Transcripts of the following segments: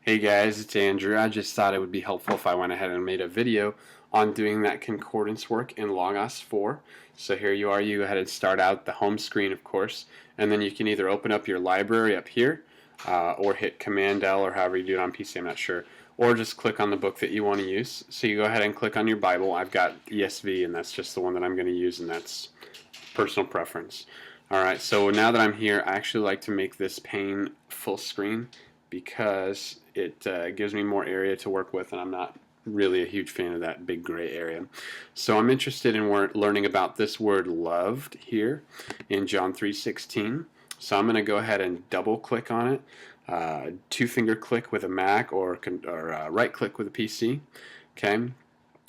Hey guys, it's Andrew. I just thought it would be helpful if I went ahead and made a video on doing that concordance work in Logos 4. So here you are, you go ahead and start out the home screen, of course, and then you can either open up your library up here, or hit Command L, or however you do it on PC, I'm not sure, or just click on the book that you want to use. So you go ahead and click on your Bible. I've got ESV, and that's just the one that I'm going to use, and that's personal preference. Alright, so now that I'm here, I actually like to make this pane full screen because it gives me more area to work with, and I'm not really a huge fan of that big gray area. So I'm interested in learning about this word loved here in John 3:16. So I'm going to go ahead and double click on it, two-finger click with a Mac, or right click with a PC. Okay, and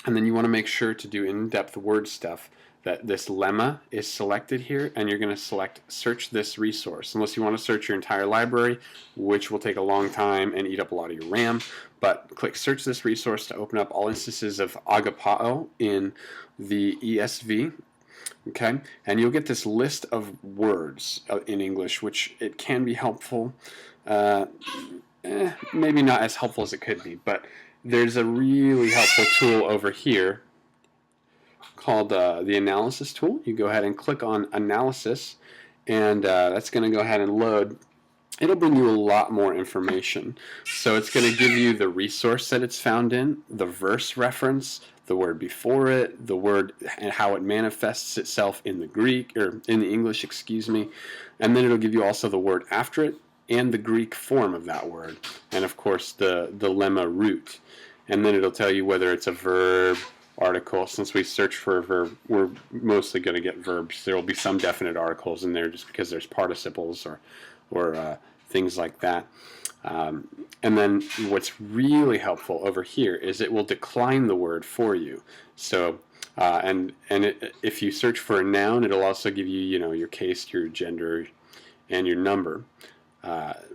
then you want to make sure to do in-depth word stuff, that this lemma is selected here, and you're going to select search this resource, unless you want to search your entire library, which will take a long time and eat up a lot of your RAM. But click search this resource to open up all instances of agapao in the ESV. Okay, and you'll get this list of words in English, which it can be helpful. Maybe not as helpful as it could be, but there's a really helpful tool over here called the analysis tool. You go ahead and click on analysis, and that's going to go ahead and load. It'll bring you a lot more information. So it's going to give you the resource that it's found in, the verse reference, the word before it, the word and how it manifests itself in the Greek, or in the English, excuse me, and then it'll give you also the word after it and the Greek form of that word, and of course the lemma root. And then it'll tell you whether it's a verb, article. Since we search for a verb, we're mostly going to get verbs. There will be some definite articles in there just because there's participles or things like that. And then what's really helpful over here is it will decline the word for you. So if you search for a noun, it'll also give you, your case, your gender, and your number.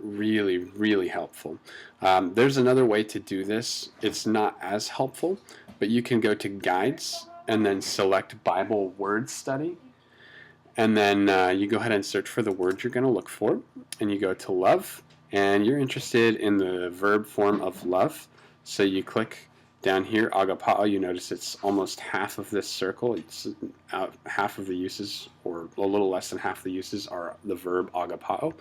Really, really helpful. There's another way to do this. It's not as helpful, but you can go to Guides and then select Bible Word Study, and then you go ahead and search for the word you're going to look for, and you go to love, and you're interested in the verb form of love, so you click down here, agapao. You notice it's almost half of this circle. It's half of the uses, or a little less than half the uses, are the verb agapao.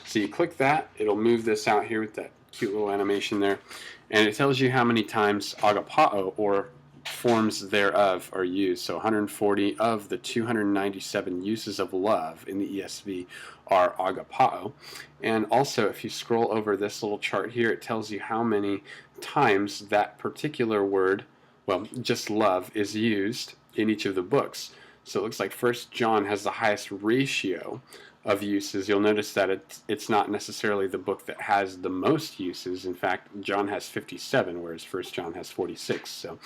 So you click that, it'll move this out here with that cute little animation there, and it tells you how many times agapao, or forms thereof, are used. So 140 of the 297 uses of love in the ESV are agapao. And also, if you scroll over this little chart here, it tells you how many times that particular word, well, just love, is used in each of the books. So it looks like 1 John has the highest ratio of uses. You'll notice that it's not necessarily the book that has the most uses. In fact, John has 57, whereas 1 John has 46. So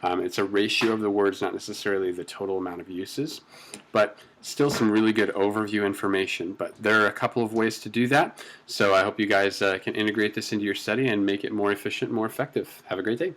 it's a ratio of the words, not necessarily the total amount of uses, but still some really good overview information. But there are a couple of ways to do that. So I hope you guys can integrate this into your study and make it more efficient, more effective. Have a great day.